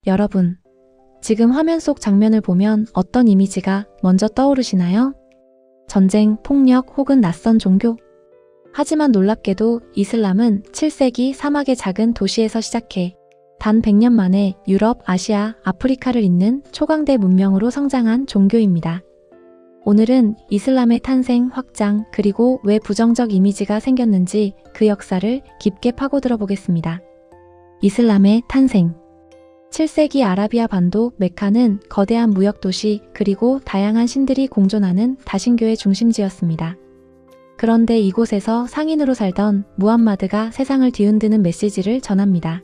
여러분, 지금 화면 속 장면을 보면 어떤 이미지가 먼저 떠오르시나요? 전쟁, 폭력 혹은 낯선 종교? 하지만 놀랍게도 이슬람은 7세기 사막의 작은 도시에서 시작해 단 100년 만에 유럽, 아시아, 아프리카를 잇는 초강대 문명으로 성장한 종교입니다. 오늘은 이슬람의 탄생, 확장, 그리고 왜 부정적 이미지가 생겼는지 그 역사를 깊게 파고들어 보겠습니다. 이슬람의 탄생. 7세기 아라비아 반도 메카는 거대한 무역도시 그리고 다양한 신들이 공존하는 다신교의 중심지였습니다. 그런데 이곳에서 상인으로 살던 무함마드가 세상을 뒤흔드는 메시지를 전합니다.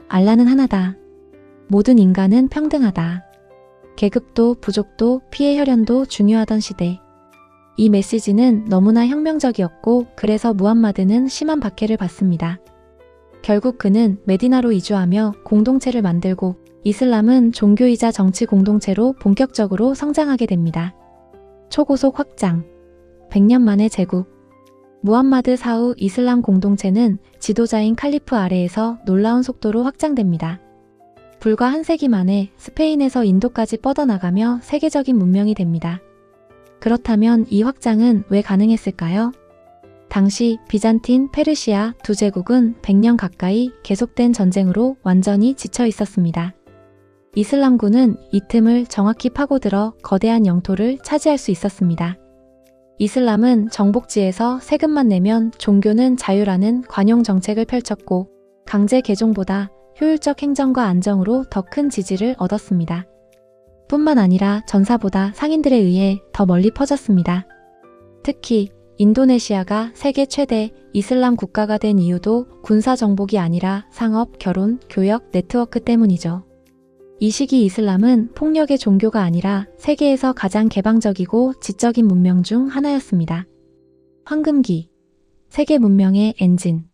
알라는 하나다. 모든 인간은 평등하다. 계급도 부족도 피해 혈연도 중요하던 시대. 이 메시지는 너무나 혁명적이었고 그래서 무함마드는 심한 박해를 받습니다. 결국 그는 메디나로 이주하며 공동체를 만들고 이슬람은 종교이자 정치 공동체로 본격적으로 성장하게 됩니다. 초고속 확장. 100년 만의 제국. 무함마드 사후 이슬람 공동체는 지도자인 칼리프 아래에서 놀라운 속도로 확장됩니다. 불과 한 세기 만에 스페인에서 인도까지 뻗어나가며 세계적인 문명이 됩니다. 그렇다면 이 확장은 왜 가능했을까요? 당시 비잔틴, 페르시아 두 제국은 100년 가까이 계속된 전쟁으로 완전히 지쳐 있었습니다. 이슬람군은 이 틈을 정확히 파고들어 거대한 영토를 차지할 수 있었습니다. 이슬람은 정복지에서 세금만 내면 종교는 자유라는 관용 정책을 펼쳤고 강제 개종보다 효율적 행정과 안정으로 더 큰 지지를 얻었습니다. 뿐만 아니라 전사보다 상인들에 의해 더 멀리 퍼졌습니다. 특히 인도네시아가 세계 최대 이슬람 국가가 된 이유도 군사 정복이 아니라 상업, 결혼, 교역, 네트워크 때문이죠. 이 시기 이슬람은 폭력의 종교가 아니라 세계에서 가장 개방적이고 지적인 문명 중 하나였습니다. 황금기, 세계 문명의 엔진.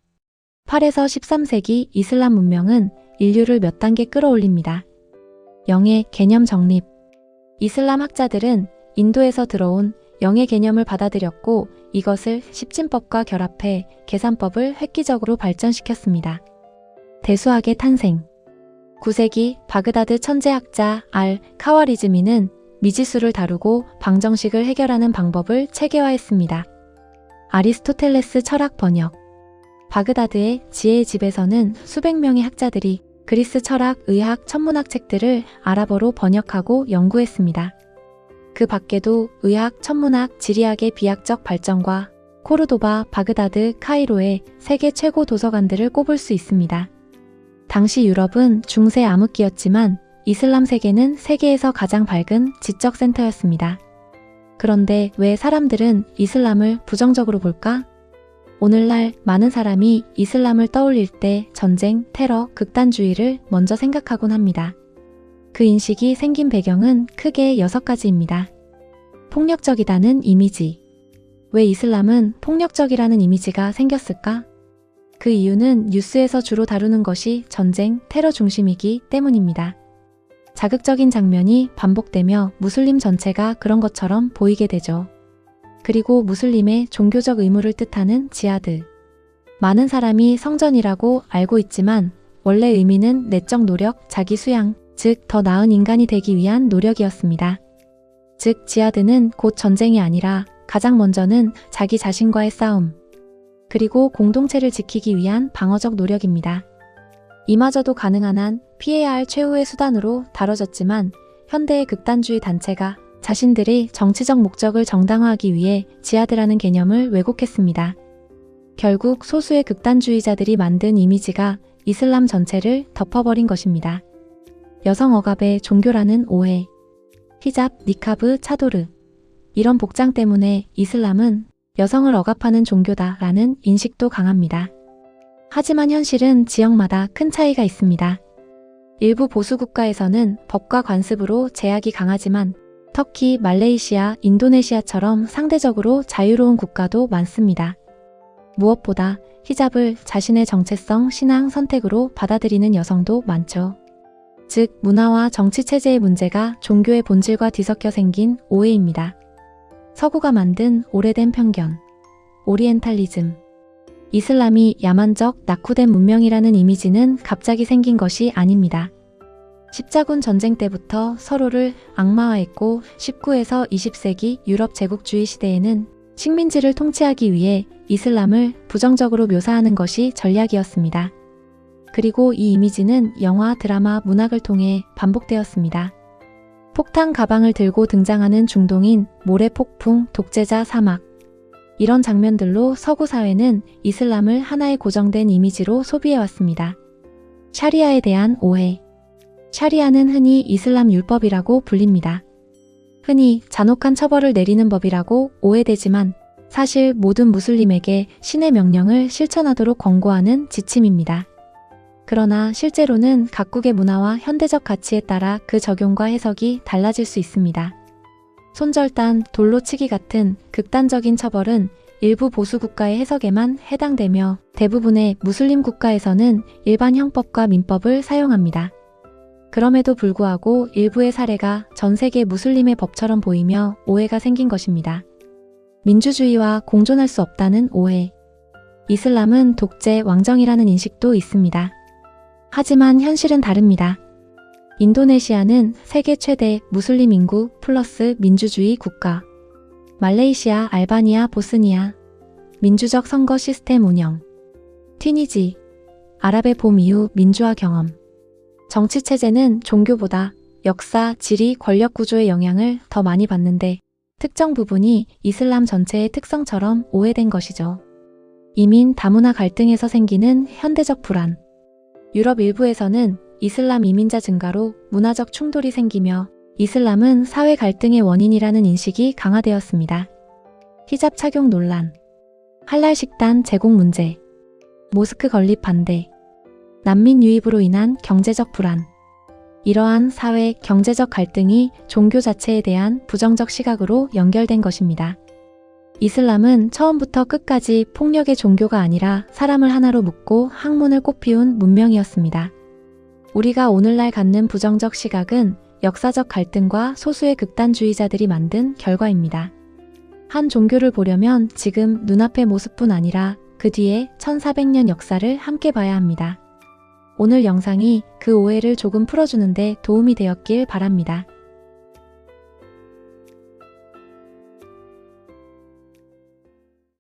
8에서 13세기 이슬람 문명은 인류를 몇 단계 끌어올립니다. 영의 개념 정립. 이슬람 학자들은 인도에서 들어온 영의 개념을 받아들였고 이것을 십진법과 결합해 계산법을 획기적으로 발전시켰습니다. 대수학의 탄생. 9세기 바그다드 천재학자 알-카와리즈미는 미지수를 다루고 방정식을 해결하는 방법을 체계화했습니다. 아리스토텔레스 철학 번역. 바그다드의 지혜의 집에서는 수백 명의 학자들이 그리스 철학, 의학, 천문학 책들을 아랍어로 번역하고 연구했습니다. 그 밖에도 의학, 천문학, 지리학의 비약적 발전과 코르도바, 바그다드, 카이로의 세계 최고 도서관들을 꼽을 수 있습니다. 당시 유럽은 중세 암흑기였지만 이슬람 세계는 세계에서 가장 밝은 지적 센터였습니다. 그런데 왜 사람들은 이슬람을 부정적으로 볼까? 오늘날 많은 사람이 이슬람을 떠올릴 때 전쟁, 테러, 극단주의를 먼저 생각하곤 합니다. 그 인식이 생긴 배경은 크게 6가지입니다. 폭력적이다는 이미지. 왜 이슬람은 폭력적이라는 이미지가 생겼을까? 그 이유는 뉴스에서 주로 다루는 것이 전쟁, 테러 중심이기 때문입니다. 자극적인 장면이 반복되며 무슬림 전체가 그런 것처럼 보이게 되죠. 그리고 무슬림의 종교적 의무를 뜻하는 지하드. 많은 사람이 성전이라고 알고 있지만 원래 의미는 내적 노력, 자기 수양, 즉 더 나은 인간이 되기 위한 노력이었습니다. 즉 지하드는 곧 전쟁이 아니라 가장 먼저는 자기 자신과의 싸움, 그리고 공동체를 지키기 위한 방어적 노력입니다. 이마저도 가능한 한 피해야 할 최후의 수단으로 다뤄졌지만 현대의 극단주의 단체가 자신들의 정치적 목적을 정당화하기 위해 지하드라는 개념을 왜곡했습니다. 결국 소수의 극단주의자들이 만든 이미지가 이슬람 전체를 덮어버린 것입니다. 여성 억압의 종교라는 오해, 히잡, 니카브, 차도르. 이런 복장 때문에 이슬람은 여성을 억압하는 종교다라는 인식도 강합니다. 하지만 현실은 지역마다 큰 차이가 있습니다. 일부 보수 국가에서는 법과 관습으로 제약이 강하지만 터키, 말레이시아, 인도네시아처럼 상대적으로 자유로운 국가도 많습니다. 무엇보다 히잡을 자신의 정체성, 신앙, 선택으로 받아들이는 여성도 많죠. 즉, 문화와 정치 체제의 문제가 종교의 본질과 뒤섞여 생긴 오해입니다. 서구가 만든 오래된 편견, 오리엔탈리즘. 이슬람이 야만적, 낙후된 문명이라는 이미지는 갑자기 생긴 것이 아닙니다. 십자군 전쟁 때부터 서로를 악마화했고 19에서 20세기 유럽 제국주의 시대에는 식민지를 통치하기 위해 이슬람을 부정적으로 묘사하는 것이 전략이었습니다. 그리고 이 이미지는 영화, 드라마, 문학을 통해 반복되었습니다. 폭탄 가방을 들고 등장하는 중동인, 모래 폭풍, 독재자, 사막. 이런 장면들로 서구 사회는 이슬람을 하나의 고정된 이미지로 소비해왔습니다. 샤리아에 대한 오해. 샤리아는 흔히 이슬람 율법이라고 불립니다. 흔히 잔혹한 처벌을 내리는 법이라고 오해되지만 사실 모든 무슬림에게 신의 명령을 실천하도록 권고하는 지침입니다. 그러나 실제로는 각국의 문화와 현대적 가치에 따라 그 적용과 해석이 달라질 수 있습니다. 손절단, 돌로 치기 같은 극단적인 처벌은 일부 보수 국가의 해석에만 해당되며 대부분의 무슬림 국가에서는 일반 형법과 민법을 사용합니다. 그럼에도 불구하고 일부의 사례가 전 세계 무슬림의 법처럼 보이며 오해가 생긴 것입니다. 민주주의와 공존할 수 없다는 오해. 이슬람은 독재, 왕정이라는 인식도 있습니다. 하지만 현실은 다릅니다. 인도네시아는 세계 최대 무슬림 인구 플러스 민주주의 국가. 말레이시아, 알바니아, 보스니아. 민주적 선거 시스템 운영. 튀니지. 아랍의 봄 이후 민주화 경험. 정치 체제는 종교보다 역사, 지리, 권력 구조의 영향을 더 많이 받는데 특정 부분이 이슬람 전체의 특성처럼 오해된 것이죠. 이민, 다문화 갈등에서 생기는 현대적 불안. 유럽 일부에서는 이슬람 이민자 증가로 문화적 충돌이 생기며 이슬람은 사회 갈등의 원인이라는 인식이 강화되었습니다. 히잡 착용 논란, 할랄 식단 제공 문제, 모스크 건립 반대, 난민 유입으로 인한 경제적 불안. 이러한 사회, 경제적 갈등이 종교 자체에 대한 부정적 시각으로 연결된 것입니다. 이슬람은 처음부터 끝까지 폭력의 종교가 아니라 사람을 하나로 묶고 학문을 꽃피운 문명이었습니다. 우리가 오늘날 갖는 부정적 시각은 역사적 갈등과 소수의 극단주의자들이 만든 결과입니다. 한 종교를 보려면 지금 눈앞의 모습뿐 아니라 그 뒤에 1400년 역사를 함께 봐야 합니다. 오늘 영상이 그 오해를 조금 풀어주는데 도움이 되었길 바랍니다.